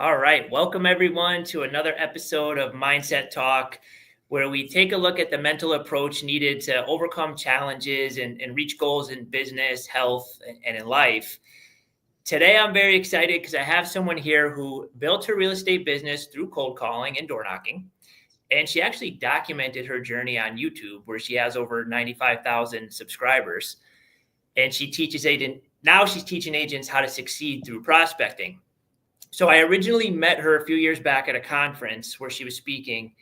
All right. Welcome, everyone, to another episode of Mindset Talk, where we take a look at the mental approach needed to overcome challenges and reach goals in business, health, and in life. Today, I'm very excited because I have someone here who built her real estate business through cold calling and door knocking. And she actually documented her journey on YouTube, where she has over 95,000 subscribers. And now she's teaching agents how to succeed through prospecting. So I originally met her a few years back at a conference where she was speaking.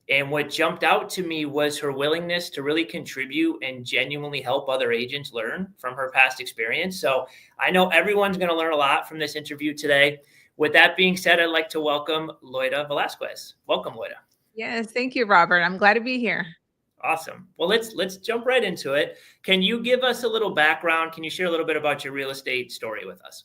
And what jumped out to me was her willingness to really contribute and genuinely help other agents learn from her past experience. So I know everyone's going to learn a lot from this interview today. With that being said, I'd like to welcome Loida Velasquez. Welcome, Loida. Yes, thank you, Robert. I'm glad to be here. Awesome. Well, let's jump right into it. Can you give us a little background? Can you share a little bit about your real estate story with us?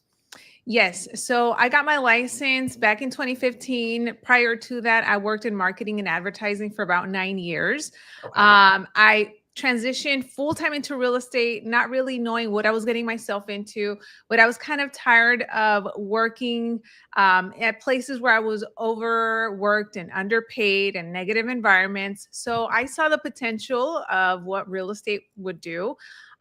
Yes. So I got my license back in 2015. Prior to that, I worked in marketing and advertising for about 9 years. Okay. I transitioned full-time into real estate, not really knowing what I was getting myself into, but I was kind of tired of working at places where I was overworked and underpaid and negative environments. So I saw the potential of what real estate would do.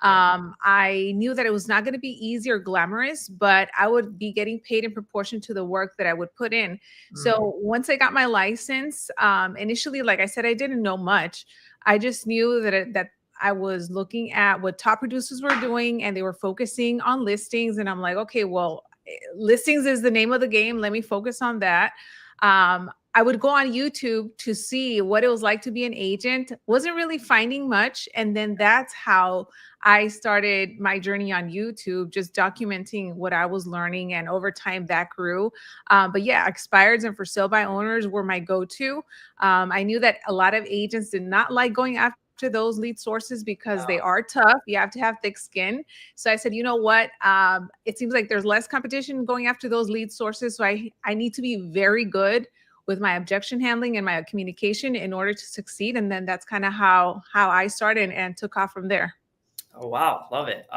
I knew that it was not going to be easy or glamorous, but I would be getting paid in proportion to the work that I would put in. So once I got my license, initially, like I said, I didn't know much. I just knew that I was looking at what top producers were doing, and they were focusing on listings. And I'm like, okay, well, listings is the name of the game. Let me focus on that. I would go on YouTube to see what it was like to be an agent. Wasn't really finding much. And then that's how I started my journey on YouTube, just documenting what I was learning. And over time that grew. But yeah, expireds and for sale by owners were my go-to. I knew that a lot of agents did not like going after those lead sources because they are tough. You have to have thick skin. So I said, you know what? It seems like there's less competition going after those lead sources. So I need to be very good with my objection handling and my communication in order to succeed. And then that's kind of how I started and took off from there. Oh, wow. Love it.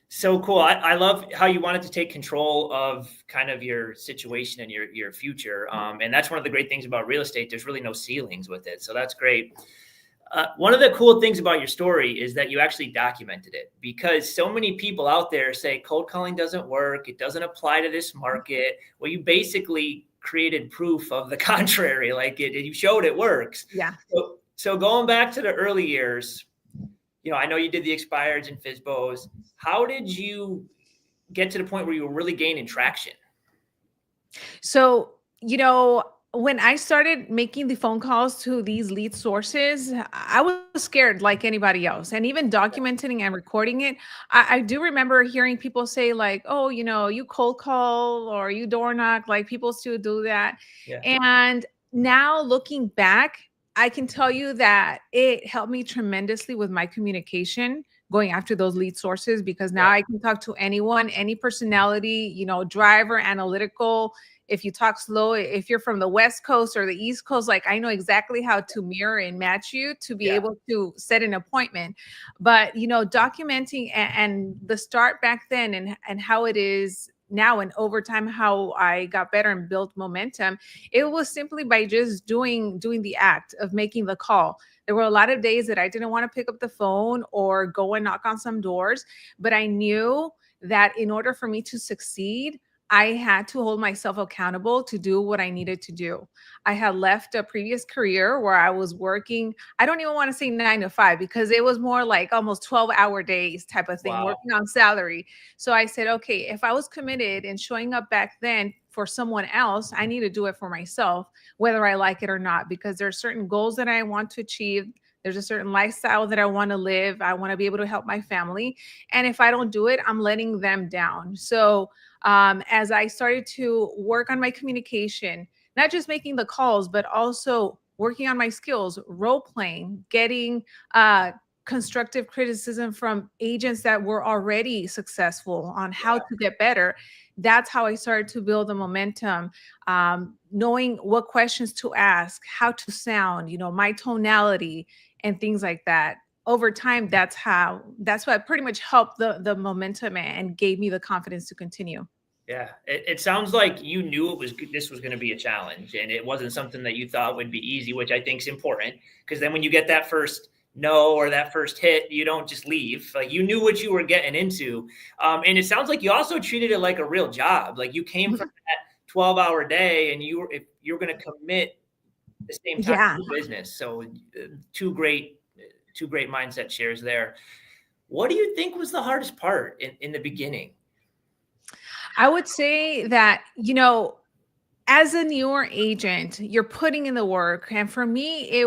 So cool. I love how you wanted to take control of kind of your situation and your future. And that's one of the great things about real estate. There's really no ceilings with it. So that's great. One of the cool things about your story is that you actually documented it, because so many people out there say cold calling doesn't work. It doesn't apply to this market. Well, you basically created proof of the contrary. Like you showed it works. Yeah. So going back to the early years, I know you did the expireds and FSBOs. How did you get to the point where you were really gaining traction? So, when I started making the phone calls to these lead sources, I was scared like anybody else. And even documenting and recording it, I do remember hearing people say like, oh, you cold call or you door knock, like people still do that. Yeah. And now looking back, I can tell you that it helped me tremendously with my communication going after those lead sources, because now I can talk to anyone, any personality, driver, analytical. If you talk slow, if you're from the West Coast or the East Coast, like I know exactly how to mirror and match you to be able to set an appointment. But, documenting and the start back then and how it is now and over time, how I got better and built momentum, it was simply by just doing the act of making the call. There were a lot of days that I didn't want to pick up the phone or go and knock on some doors, but I knew that in order for me to succeed, I had to hold myself accountable to do what I needed to do. I had left a previous career where I was working, I don't even want to say 9 to 5, because it was more like almost 12-hour days type of thing, working on salary. So I said, okay, if I was committed and showing up back then for someone else, I need to do it for myself, whether I like it or not, because there are certain goals that I want to achieve. There's a certain lifestyle that I want to live. I want to be able to help my family. And if I don't do it, I'm letting them down. So as I started to work on my communication, not just making the calls, but also working on my skills, role playing, getting constructive criticism from agents that were already successful on how to get better. That's how I started to build the momentum, knowing what questions to ask, how to sound, my tonality and things like that. Over time, that's what pretty much helped the momentum and gave me the confidence to continue. Yeah, it sounds like you knew this was going to be a challenge, and it wasn't something that you thought would be easy, which I think is important, because then when you get that first no or that first hit, you don't just leave. Like, you knew what you were getting into, and it sounds like you also treated it like a real job. Like, you came from that 12-hour day, and if you're going to commit the same time Yeah. to business. So, two great mindset shares there. What do you think was the hardest part in the beginning? I would say that, as a newer agent, you're putting in the work. And for me, I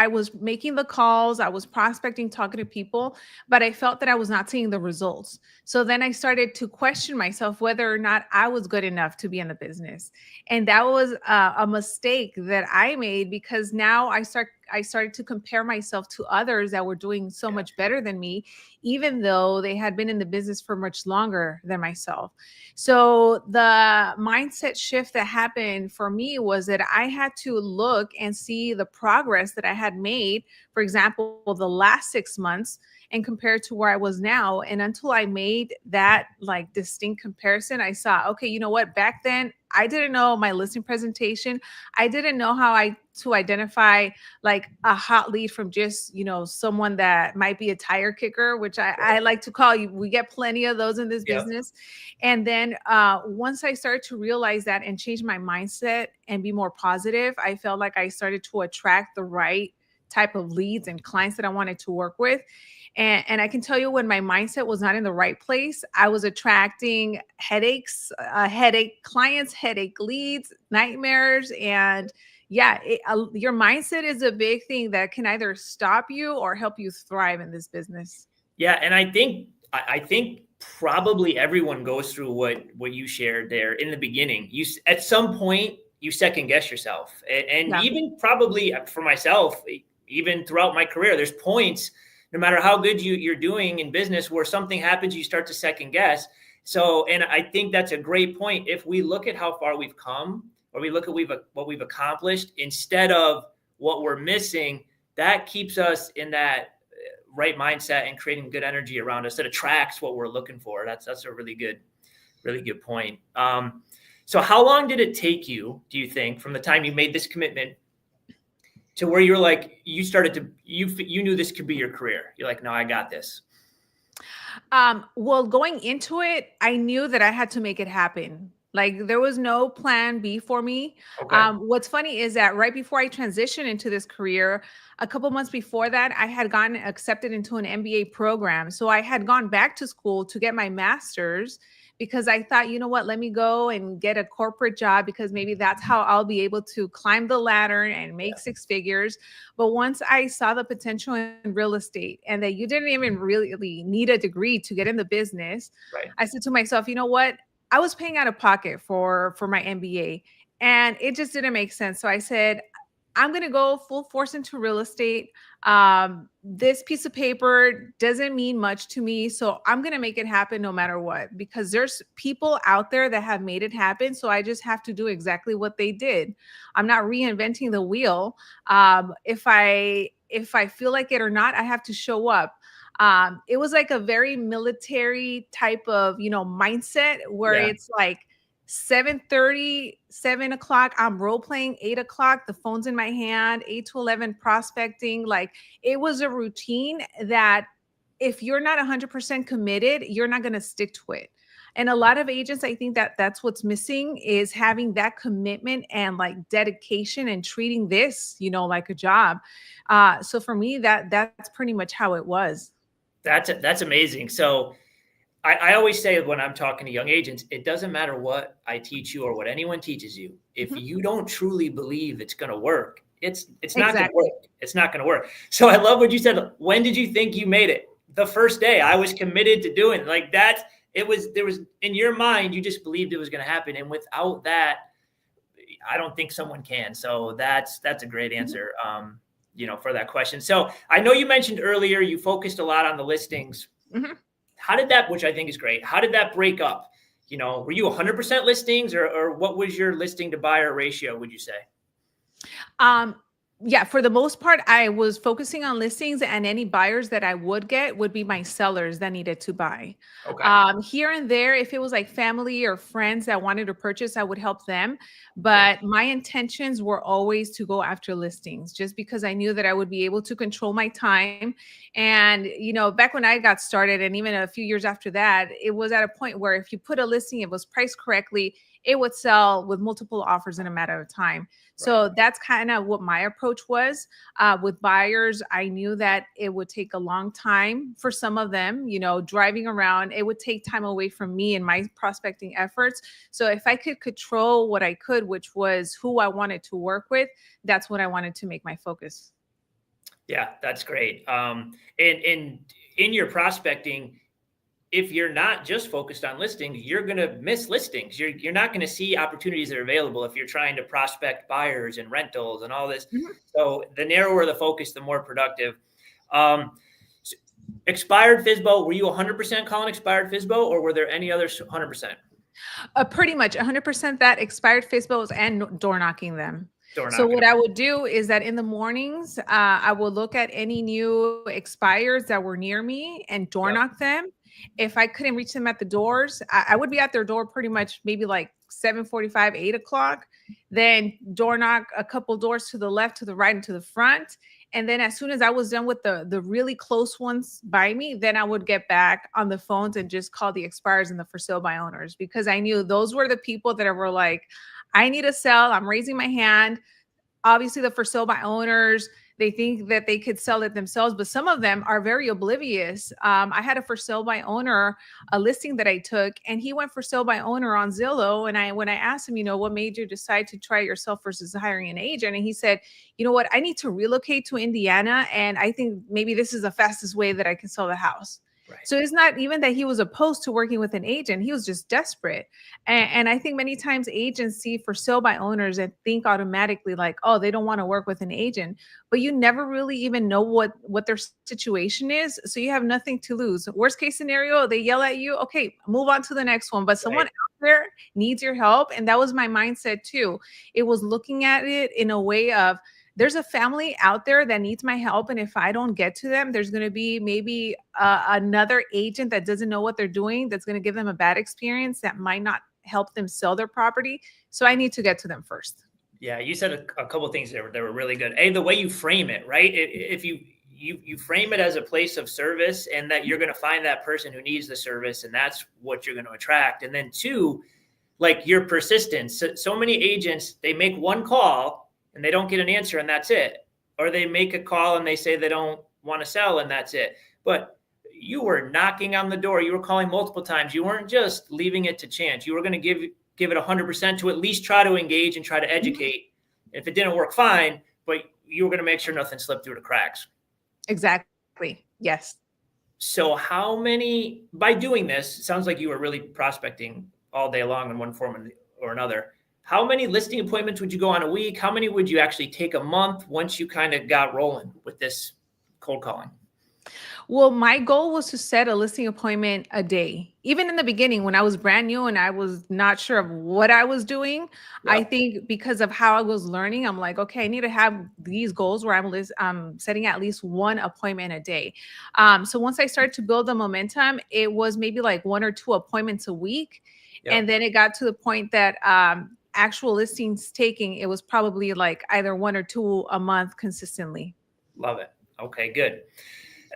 was making the calls, I was prospecting, talking to people, but I felt that I was not seeing the results. So then I started to question myself whether or not I was good enough to be in the business. And that was a mistake that I made, because now I started to compare myself to others that were doing so much better than me, even though they had been in the business for much longer than myself. So the mindset shift that happened for me was that I had to look and see the progress that I had made, for example, the last 6 months, and compare to where I was now. And until I made that like distinct comparison, I saw, okay, you know what? Back then, I didn't know my listing presentation. I didn't know how to identify like a hot lead from just, someone that might be a tire kicker, which I like to call you. We get plenty of those in this Yep. business. And then once I started to realize that and change my mindset and be more positive, I felt like I started to attract the right type of leads and clients that I wanted to work with. And I can tell you, when my mindset was not in the right place, I was attracting headaches, headache clients, headache leads, nightmares. And yeah, your mindset is a big thing that can either stop you or help you thrive in this business. Yeah, and I think probably everyone goes through what you shared there in the beginning. At some point you second guess yourself, and Yeah. even probably for myself, even throughout my career, there's points, no matter how good you're doing in business, where something happens, you start to second guess. So, and I think that's a great point. If we look at how far we've come, or we look at what we've accomplished instead of what we're missing, that keeps us in that right mindset and creating good energy around us that attracts what we're looking for. That's a really good point. So how long did it take you, do you think, from the time you made this commitment to where you're like, you knew this could be your career? You're like, no, I got this. Well, going into it, I knew that I had to make it happen. Like, there was no plan B for me. Okay. What's funny is that right before I transitioned into this career, a couple months before that, I had gotten accepted into an MBA program. So I had gone back to school to get my master's, because I thought, you know what, let me go and get a corporate job, because maybe that's how I'll be able to climb the ladder and make Yeah. 6 figures. But once I saw the potential in real estate, and that you didn't even really need a degree to get in the business, Right. I said to myself, you know what? I was paying out of pocket for my MBA, and it just didn't make sense. So I said, I'm going to go full force into real estate. This piece of paper doesn't mean much to me, so I'm going to make it happen no matter what, because there's people out there that have made it happen. So I just have to do exactly what they did. I'm not reinventing the wheel. If I feel like it or not, I have to show up. It was like a very military type of, mindset, where Yeah. it's like 7:30, 7 o'clock, I'm role playing, 8 o'clock, the phone's in my hand, 8 to 11 prospecting. Like, it was a routine that if you're not 100% committed, you're not going to stick to it. And a lot of agents, I think that that's what's missing, is having that commitment and like dedication and treating this, like a job. So for me, that's pretty much how it was. That's amazing. So I always say when I'm talking to young agents, it doesn't matter what I teach you or what anyone teaches you. If Mhm. you don't truly believe it's going to work, it's not going to Exactly. work. It's not going to work. So I love what you said. When did you think you made it? The first day. I was committed to doing like that. There was in your mind, you just believed it was going to happen. And without that, I don't think someone can. So that's a great Mhm. answer. For that question. So I know you mentioned earlier you focused a lot on the listings. Mhm. How did that, which I think is great, how did that break up? Were you 100% listings, or what was your listing to buyer ratio, would you say? Um, Yeah, for the most part, I was focusing on listings, and any buyers that I would get would be my sellers that needed to buy. Okay. Here and there, if it was like family or friends that wanted to purchase, I would help them. Sure. But my intentions were always to go after listings just because I knew that I would be able to control my time. And, back when I got started, and even a few years after that, it was at a point where if you put a listing, it was priced correctly, it would sell with multiple offers in a matter of time. Right. So that's kind of what my approach was. With buyers, I knew that it would take a long time for some of them, driving around, it would take time away from me and my prospecting efforts. So if I could control what I could, which was who I wanted to work with, that's what I wanted to make my focus. Yeah, that's great. And in your prospecting, if you're not just focused on listings, you're going to miss listings. You're not going to see opportunities that are available if you're trying to prospect buyers and rentals and all this. Mhm. So the narrower the focus, the more productive. Um, Expired FISBO, were you 100% calling expired FISBO, or were there any other 100%? Pretty much 100% that expired FISBOs and door knocking them. Door So knocking. what I would do is that in the mornings, I would look at any new expires that were near me and door Yep. knock them. If I couldn't reach them at the doors, I would be at their door pretty much maybe like 7:45, 8 o'clock. Then door knock a couple doors to the left, to the right, and to the front. And then as soon as I was done with the really close ones by me, then I would get back on the phones and just call the expires and the for sale by owners, because I knew those were the people that were like, I need to sell. I'm raising my hand. Obviously, the for sale by owners, they think that they could sell it themselves, but some of them are very oblivious. I had a for sale by owner, a listing that I took, and he went for sale by owner on Zillow. And when I asked him, what made you decide to try it yourself versus hiring an agent? And he said, you know what, I need to relocate to Indiana, and I think maybe this is the fastest way that I can sell the house. Right. So it's not even that he was opposed to working with an agent. He was just desperate. And I think many times agents see for sale by owners and think automatically like, oh, they don't want to work with an agent, but you never really even know what their situation is. So you have nothing to lose. Worst case scenario, they yell at you. Okay, move on to the next one. But someone Right. out there needs your help. And that was my mindset too. It was looking at it in a way of, there's a family out there that needs my help. And if I don't get to them, there's going to be maybe another agent that doesn't know what they're doing, that's going to give them a bad experience, that might not help them sell their property. So I need to get to them first. Yeah, you said a couple of things that were really good. The way you frame it, right? If you frame it as a place of service, and that you're going to find that person who needs the service, and that's what you're going to attract. And then two, like your persistence. So many agents, they make one call and they don't get an answer, and that's it. Or they make a call and they say they don't want to sell, and that's it. But you were knocking on the door. You were calling multiple times. You weren't just leaving it to chance. You were going to give it 100% to at least try to engage and try to educate. If it didn't work, fine, but you were going to make sure nothing slipped through the cracks. Exactly. Yes. So by doing this, it sounds like you were really prospecting all day long in one form or another. How many listing appointments would you go on a week? How many would you actually take a month once you kind of got rolling with this cold calling? Well, my goal was to set a listing appointment a day. Even in the beginning, when I was brand new and I was not sure of what I was doing, Yep. I think because of how I was learning, I'm like, okay, I need to have these goals where I'm setting at least one appointment a day. So once I started to build the momentum, it was maybe like one or two appointments a week. Yep. And then it got to the point that actual listings taking, it was probably like either one or two a month consistently. Love it. Okay, good.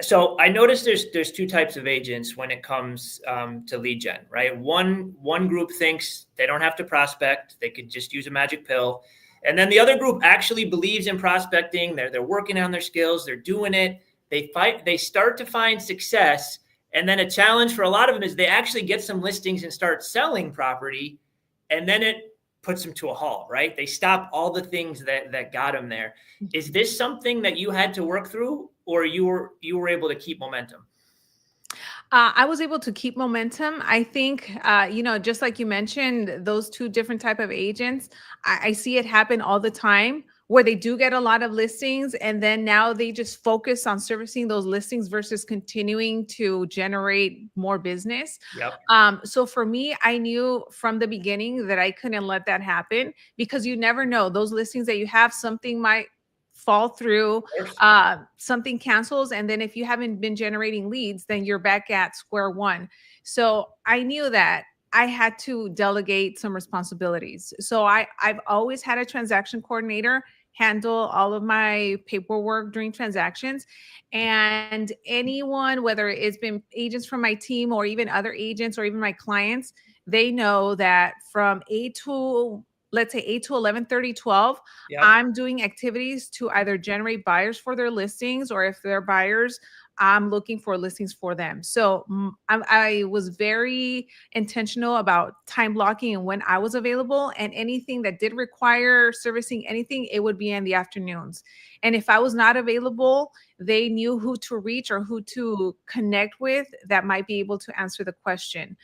So I noticed there's two types of agents when it comes to lead gen, right? One group thinks they don't have to prospect; they could just use a magic pill, and then the other group actually believes in prospecting. They're working on their skills. They're doing it. They start to find success, and then a challenge for a lot of them is they actually get some listings and start selling property, and then it puts them to a halt, right? They stop all the things that got them there. Is this something that you had to work through, or you were able to keep momentum? I was able to keep momentum. I think, just like you mentioned, those two different type of agents, I see it happen all the time where they do get a lot of listings and then now they just focus on servicing those listings versus continuing to generate more business. Yep. So for me, I knew from the beginning that I couldn't let that happen, because you never know, those listings that you have, something might fall through, Of course. something cancels. And then if you haven't been generating leads, then you're back at square one. So I knew that I had to delegate some responsibilities. So I've always had a transaction coordinator handle all of my paperwork during transactions. And anyone, whether it's been agents from my team or even other agents or even my clients, they know that from 8 to, let's say, 8 to 11:30, 12, Yep. I'm doing activities to either generate buyers for their listings, or if they're buyers, I'm looking for listings for them. So I was very intentional about time blocking and when I was available, and anything that did require servicing anything, it would be in the afternoons. And if I was not available, they knew who to reach or who to connect with that might be able to answer the question.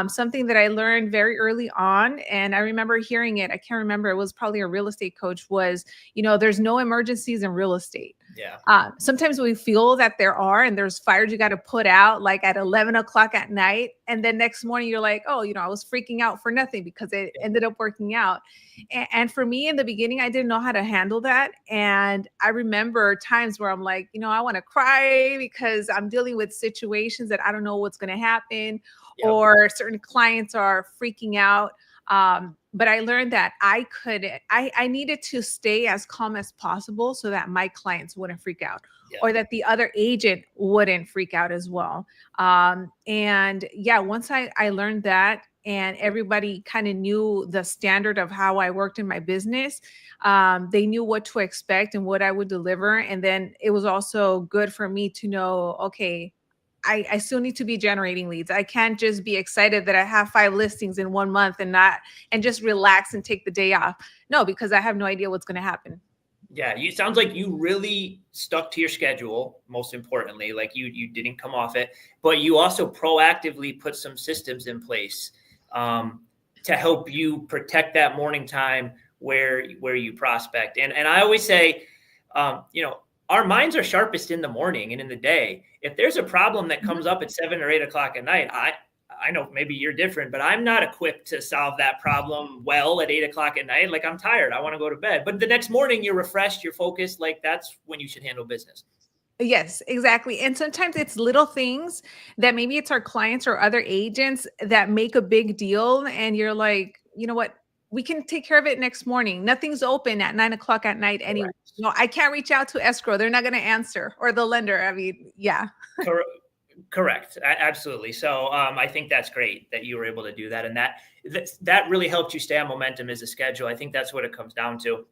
Something that I learned very early on, and I remember hearing it, I can't remember, it was probably a real estate coach, was, there's no emergencies in real estate. Yeah. Sometimes we feel that there are, and there's fires you got to put out like at 11 o'clock at night. And then next morning you're like, oh, I was freaking out for nothing because it ended up working out. And for me in the beginning, I didn't know how to handle that. And I remember times where I'm like, I want to cry because I'm dealing with situations that I don't know what's going to happen, Yep. or certain clients are freaking out. But I learned that I needed to stay as calm as possible so that my clients wouldn't freak out, or that the other agent wouldn't freak out as well. And yeah, once I learned that, and everybody kind of knew the standard of how I worked in my business, they knew what to expect and what I would deliver. And then it was also good for me to know, okay, I still need to be generating leads. I can't just be excited that I have 5 listings in 1 month and just relax and take the day off. No, because I have no idea what's going to happen. Yeah, it sounds like you really stuck to your schedule, most importantly, like you didn't come off it, but you also proactively put some systems in place to help you protect that morning time where you prospect. And I always say, our minds are sharpest in the morning and in the day. If there's a problem that comes up at 7 or 8 o'clock at night, I know maybe you're different, but I'm not equipped to solve that problem well at 8 o'clock at night. Like, I'm tired. I want to go to bed. But the next morning you're refreshed, you're focused. Like, that's when you should handle business. Yes, exactly. And sometimes it's little things that maybe it's our clients or other agents that make a big deal. And you're like, you know what? We can take care of it next morning. Nothing's open at 9 o'clock at night anyway. No, I can't reach out to escrow. They're not going to answer, or the lender. I mean, yeah. Correct. Absolutely. So I think that's great that you were able to do that. And that really helped you stay on momentum as a schedule. I think that's what it comes down to.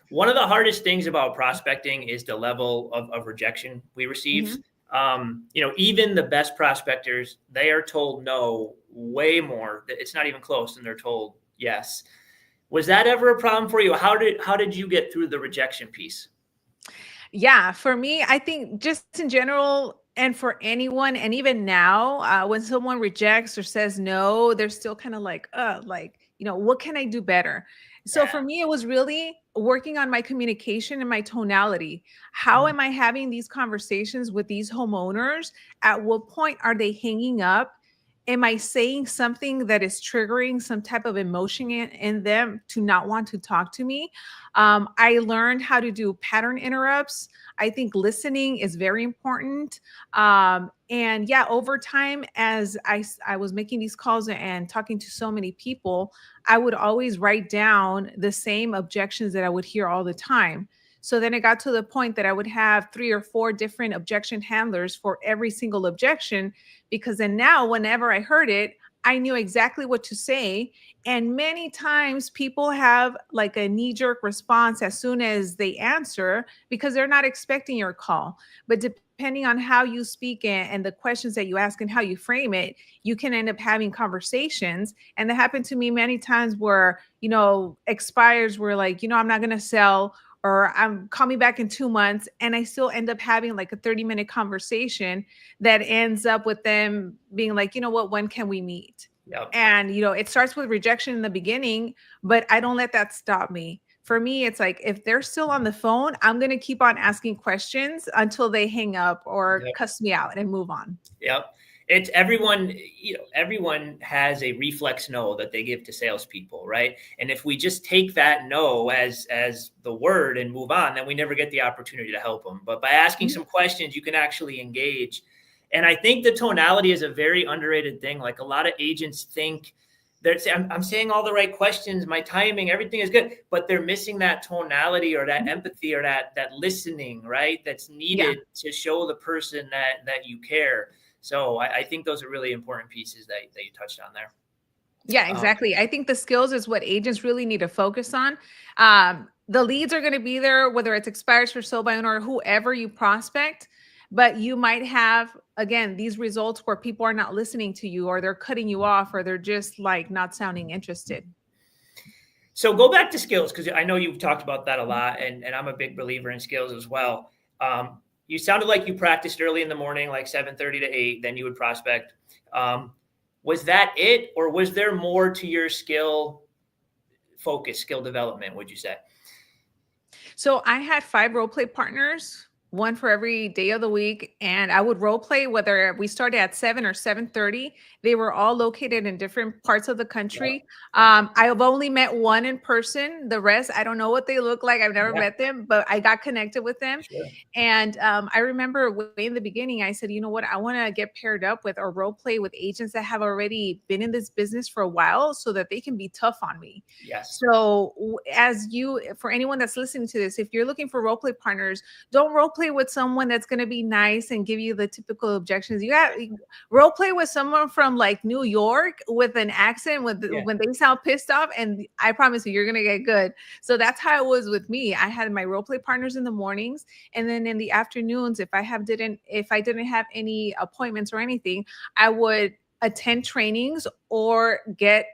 One of the hardest things about prospecting is the level of rejection we receive. Mm-hmm. Even the best prospectors, they are told no way more. It's not even close, and they're told yes. Was that ever a problem for you? How did you get through the rejection piece? Yeah, for me, I think just in general, and for anyone, and even now, when someone rejects or says no, they're still kind of like, what can I do better? So for me, it was really working on my communication and my tonality. How am I having these conversations with these homeowners? At what point are they hanging up? Am I saying something that is triggering some type of emotion in them to not want to talk to me? I learned how to do pattern interrupts. I think listening is very important. And yeah, over time, as I was making these calls and talking to so many people, I would always write down the same objections that I would hear all the time. So then it got to the point that I would have 3 or 4 different objection handlers for every single objection, because then now whenever I heard it, I knew exactly what to say. And many times people have like a knee-jerk response as soon as they answer because they're not expecting your call. But depending on how you speak and the questions that you ask and how you frame it, you can end up having conversations. And that happened to me many times where, expires were like, I'm not going to sell, or call me back in 2 months. And I still end up having like a 30-minute conversation that ends up with them being like, when can we meet? Yep. And, it starts with rejection in the beginning, but I don't let that stop me. For me, it's like, if they're still on the phone, I'm going to keep on asking questions until they hang up or cuss me out and move on. Yep. It's everyone, everyone has a reflex no that they give to salespeople, right? And if we just take that no as the word and move on, then we never get the opportunity to help them. But by asking some questions, you can actually engage. And I think the tonality is a very underrated thing. Like a lot of agents think they're saying, I'm saying all the right questions, my timing, everything is good, but they're missing that tonality or that empathy or that listening, right? That's needed to show the person that you care. So I think those are really important pieces that you touched on there. Yeah, exactly. I think the skills is what agents really need to focus on. The leads are going to be there, whether it's expires for sold by owner or whoever you prospect, but you might have, again, these results where people are not listening to you, or they're cutting you off, or they're just like not sounding interested. So go back to skills, because I know you've talked about that a lot, and I'm a big believer in skills as well. You sounded like you practiced early in the morning, like 7:30 to 8, then you would prospect. Was that it, or was there more to your skill focus, skill development, would you say? So I had 5 role play partners, one for every day of the week, and I would role play whether we started at 7 or 7:30. They were all located in different parts of the country. I have only met one in person. The rest, I don't know what they look like. I've never met them, but I got connected with them. Sure. And I remember way in the beginning, I said, you know what, I want to get paired up with or role play with agents that have already been in this business for a while so that they can be tough on me. Yes. So for anyone that's listening to this, if you're looking for role play partners, don't role play with someone that's going to be nice and give you the typical objections. You got role play with someone from like New York with an accent when they sound pissed off, and I promise you, you're going to get good. So that's how it was with me. I had my role play partners in the mornings, and then in the afternoons, if I didn't have any appointments or anything, I would attend trainings or get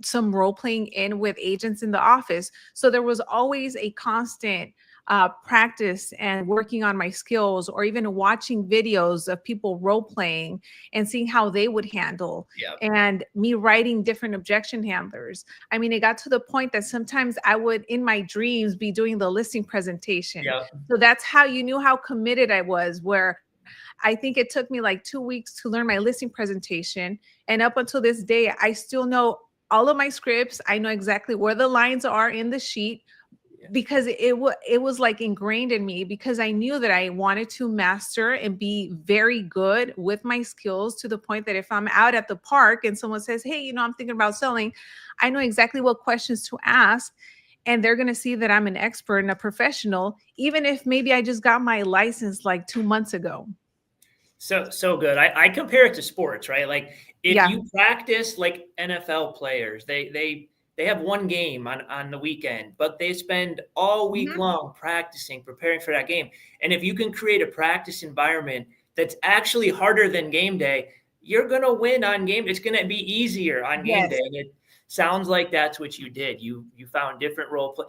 some role playing in with agents in the office. So there was always a constant practice and working on my skills, or even watching videos of people role playing and seeing how they would handle, and me writing different objection handlers. I mean, it got to the point that sometimes I would, in my dreams, be doing the listing presentation. So that's how you knew how committed I was, where I think it took me like 2 weeks to learn my listing presentation. And up until this day, I still know all of my scripts. I know exactly where the lines are in the sheet, because it was like ingrained in me, because I knew that I wanted to master and be very good with my skills, to the point that if I'm out at the park and someone says, hey, I'm thinking about selling, I know exactly what questions to ask. And they're going to see that I'm an expert and a professional, even if maybe I just got my license like 2 months ago. So good. I compare it to sports, right? Like if you practice like NFL players, they have one game on the weekend, but they spend all week long practicing, preparing for that game. And if you can create a practice environment that's actually harder than game day, you're going to win on game. It's going to be easier on game day. And it sounds like that's what you did. You found different role play.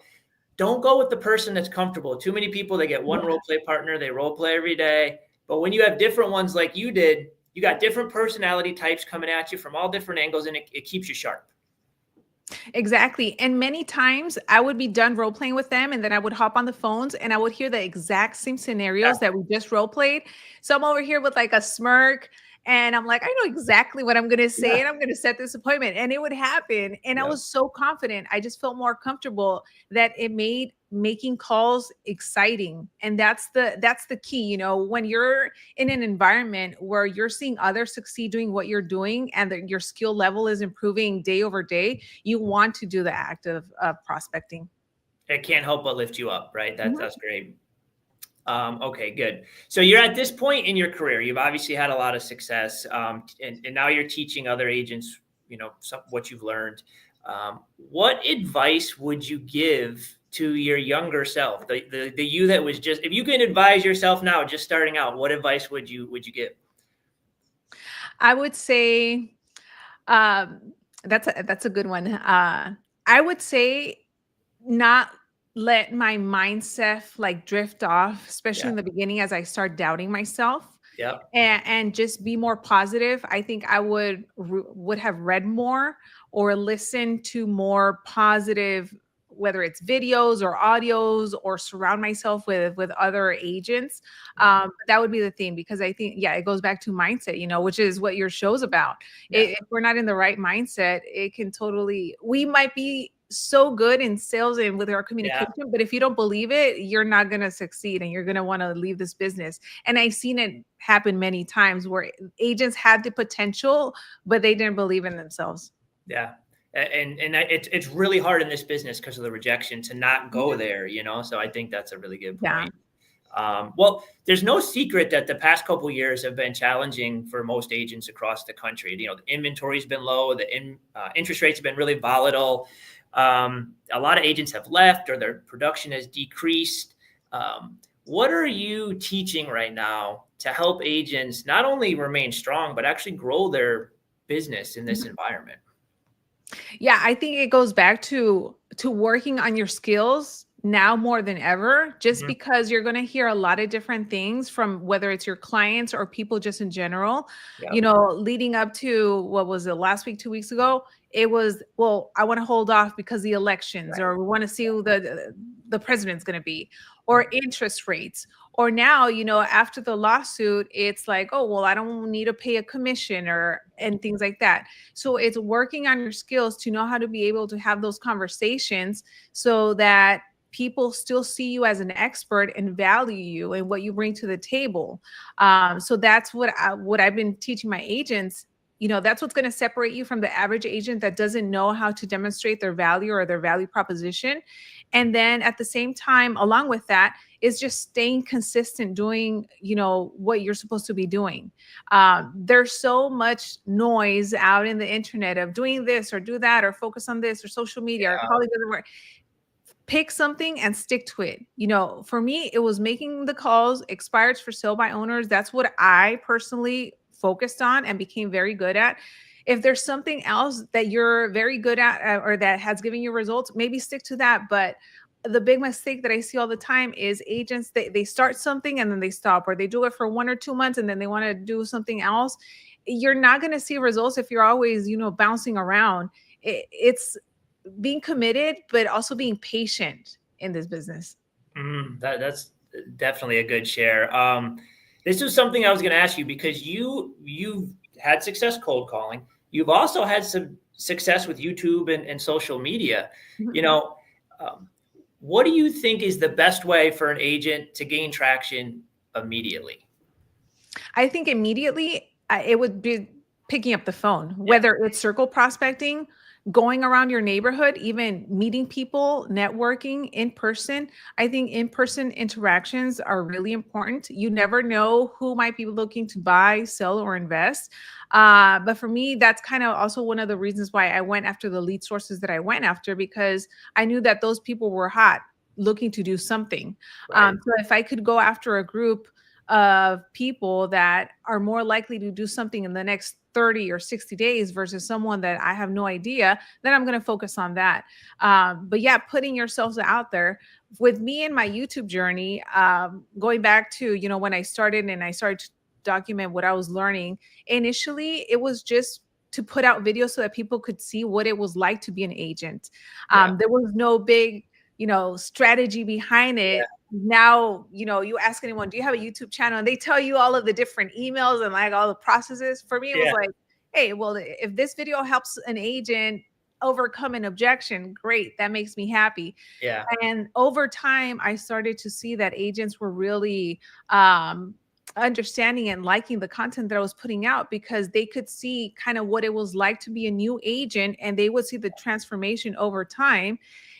Don't go with the person that's comfortable. Too many people, they get one role play partner, they role play every day. But when you have different ones like you did, you got different personality types coming at you from all different angles, and it keeps you sharp. Exactly. And many times I would be done role playing with them, and then I would hop on the phones and I would hear the exact same scenarios that we just role played. So I'm over here with like a smirk, and I'm like, I know exactly what I'm going to say, and I'm going to set this appointment, and it would happen. And I was so confident. I just felt more comfortable, that it made making calls exciting. And that's the key. When you're in an environment where you're seeing others succeed doing what you're doing, and your skill level is improving day over day, you want to do the act of prospecting. It can't help but lift you up, right? That's great. Okay, good. So you're at this point in your career. You've obviously had a lot of success, and now you're teaching other agents, what you've learned. What advice would you give to your younger self, the you that was just, if you can advise yourself now, just starting out, what advice would you give? I would say, that's a good one. I would say, not let my mindset like drift off, especially in the beginning, as I start doubting myself. And just be more positive. I think I would have read more or listened to more positive whether it's videos or audios, or surround myself with other agents. Yeah. That would be the thing, because I think, yeah, it goes back to mindset, which is what your show's about. Yeah. If we're not in the right mindset, it can totally, we might be so good in sales and with our Yeah. communication, but if you don't believe it, you're not going to succeed, and you're going to want to leave this business. And I've seen it happen many times where agents had the potential, but they didn't believe in themselves. Yeah. And it's really hard in this business because of the rejection to not go Yeah. there, So I think that's a really good Yeah. point. Well, there's no secret that the past couple of years have been challenging for most agents across the country. The inventory's been low, the interest rates have been really volatile. A lot of agents have left, or their production has decreased. What are you teaching right now to help agents not only remain strong, but actually grow their business in this environment? Yeah, I think it goes back to working on your skills now more than ever, just Mhm. because you're going to hear a lot of different things from whether it's your clients or people just in general. Yep. Leading up to, what was it, last week, 2 weeks ago, it was, well, I want to hold off because the elections, Right. or we want to see who the president's going to be, or Mhm. interest rates. Or now, after the lawsuit, it's like, oh, well, I don't need to pay a commission, and things like that. So it's working on your skills to know how to be able to have those conversations, so that people still see you as an expert and value you and what you bring to the table. So that's what I've been teaching my agents. That's what's going to separate you from the average agent that doesn't know how to demonstrate their value or their value proposition. And then at the same time, along with that, is just staying consistent doing, what you're supposed to be doing. There's so much noise out in the internet of doing this or do that, or focus on this, or social media, or Yeah. calling doesn't work. Pick something and stick to it. For me, it was making the calls, expireds for sale by owners. That's what I personally focused on and became very good at. If there's something else that you're very good at, or that has given you results, maybe stick to that. But the big mistake that I see all the time is agents, they start something and then they stop, or they do it for 1 or 2 months and then they want to do something else. You're not going to see results if you're always, bouncing around. It's being committed, but also being patient in this business. That's definitely a good share. This is something I was going to ask you, because you've had success cold calling. You've also had some success with YouTube and social media. You Mhm. know, um, what do you think is the best way for an agent to gain traction immediately? I think immediately, it would be picking up the phone, Yeah. whether it's circle prospecting, going around your neighborhood, even meeting people, networking in person. I think in person interactions are really important. You never know who might be looking to buy, sell, or invest. But for me, that's kind of also one of the reasons why I went after the lead sources that I went after, because I knew that those people were hot, looking to do something. Right. So if I could go after a group of people that are more likely to do something in the next 30 or 60 days versus someone that I have no idea, then I'm going to focus on that. But yeah, putting yourselves out there. With me and my YouTube journey, going back to, when I started and I started to document what I was learning, initially it was just to put out videos so that people could see what it was like to be an agent. Yeah. There was no big, strategy behind it. Now, you ask anyone, do you have a YouTube channel? And they tell you all of the different emails and like all the processes. For me, it was Yeah. like, hey, well, if this video helps an agent overcome an objection, great. That makes me happy. Yeah. And over time, I started to see that agents were really understanding and liking the content that I was putting out, because they could see kind of what it was like to be a new agent, and they would see the transformation over time,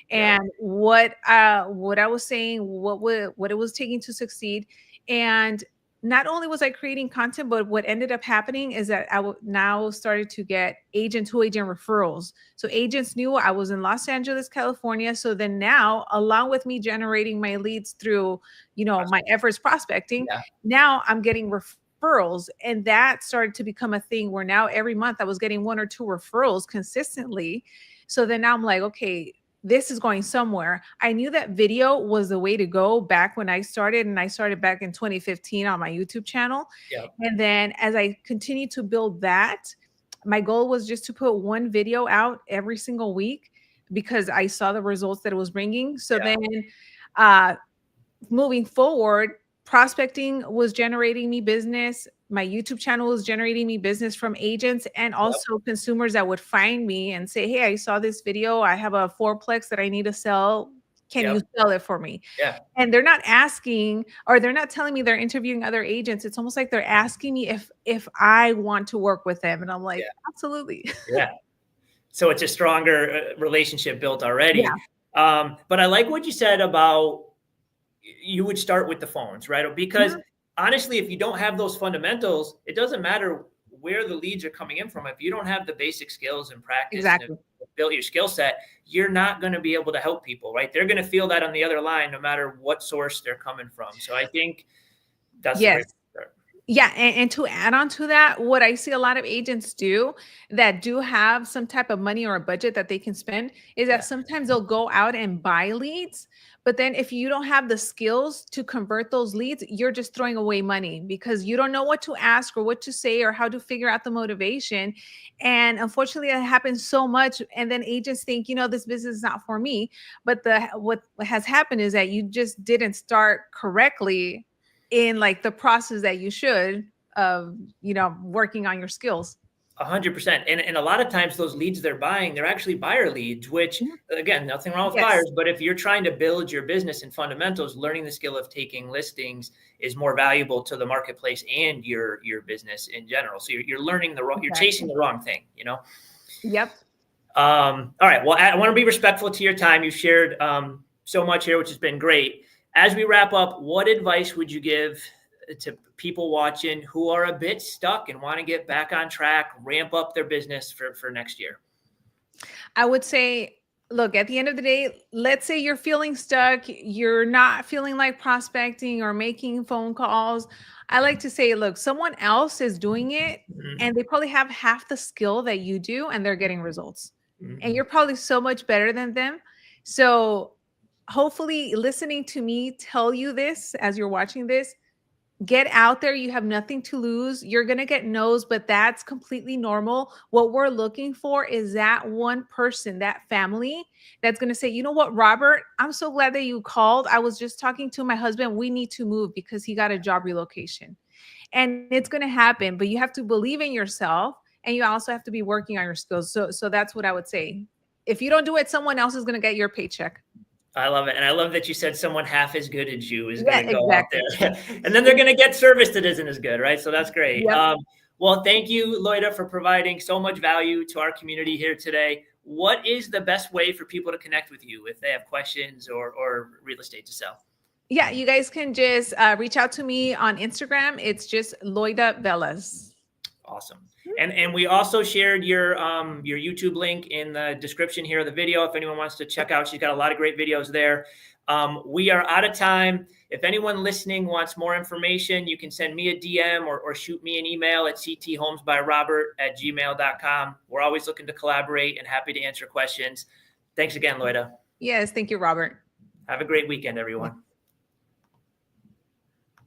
Yeah. and what I was saying, what it was taking to succeed. And not only was I creating content, but what ended up happening is that now started to get agent to agent referrals. So agents knew I was in Los Angeles, California. So then now, along with me generating my leads through, my efforts prospecting, Yeah. now I'm getting referrals. And that started to become a thing where now every month I was getting 1 or 2 referrals consistently. So then now I'm like, okay, this is going somewhere. I knew that video was the way to go back when I started, and I started back in 2015 on my YouTube channel. Yeah. And then as I continued to build that, my goal was just to put one video out every single week. because I saw the results that it was bringing. So Yeah. then uh, moving forward, prospecting was generating me business. My YouTube channel was generating me business from agents and also consumers that would find me and say, "Hey, I saw this video. I have a fourplex that I need to sell. Can you Yep. sell it for me?" Yeah. And they're not asking, or they're not telling me they're interviewing other agents. It's almost like they're asking me if I want to work with them, and I'm like, Yeah. absolutely. Yeah. So it's a stronger relationship built Yeah. already. But I like what you said about you would start with the phones, right? Because Mhm. honestly, if you don't have those fundamentals, it doesn't matter where the leads are coming in from. If you don't have the basic skills and practice and have Exactly. built your skill set, you're not going to be able to help people, right? They're going to feel that on the other line, no matter what source they're coming from. So I think that's a Yes. great start. Yeah, and to add on to that, what I see a lot of agents do that do have some type of money or a budget that they can spend is Yeah. that sometimes they'll go out and buy leads. But then if you don't have the skills to convert those leads, you're just throwing away money because you don't know what to ask or what to say or how to figure out the motivation. And unfortunately, it happens so much. And then agents think, this business is not for me. But what has happened is that you just didn't start correctly in like the process that you should of working on your skills. 100%. And a lot of times those leads they're buying, they're actually buyer leads, which Mhm. again, nothing wrong with Yes, buyers, but if you're trying to build your business and fundamentals, learning the skill of taking listings is more valuable to the marketplace and your business in general. So you're learning you're chasing exactly. the wrong thing, Yep. All right. Well, I want to be respectful to your time. You've shared so much here, which has been great. As we wrap up, what advice would you give to people watching who are a bit stuck and want to get back on track, ramp up their business for next year? I would say, look, at the end of the day, let's say you're feeling stuck, you're not feeling like prospecting or making phone calls. I like to say, look, someone else is doing it Mhm, and they probably have half the skill that you do and they're getting results. And mhm. you're probably so much better than them. So, hopefully, listening to me tell you this as you're watching this, get out there. You have nothing to lose. You're going to get no's, but that's completely normal. What we're looking for is that one person, that family that's going to say, "You know what, Robert, I'm so glad that you called. I was just talking to my husband. We need to move because he got a job relocation." And it's going to happen, but you have to believe in yourself and you also have to be working on your skills. So that's what I would say. If you don't do it, someone else is going to get your paycheck. I love it. And I love that you said someone half as good as you is going Yeah, to go out exactly. there and then they're going to get service that isn't as good. Right. So that's great. Yep. Well, thank you, Loida, for providing so much value to our community here today. What is the best way for people to connect with you if they have questions or real estate to sell? Yeah, you guys can just reach out to me on Instagram. It's just Loida Velas. Awesome. And we also shared your YouTube link in the description here of the video. If anyone wants to check out, she's got a lot of great videos there. We are out of time. If anyone listening wants more information, you can send me a DM or shoot me an email at cthomesbyrobert@gmail.com. We're always looking to collaborate and happy to answer questions. Thanks again, Loida. Yes, thank you, Robert. Have a great weekend, everyone.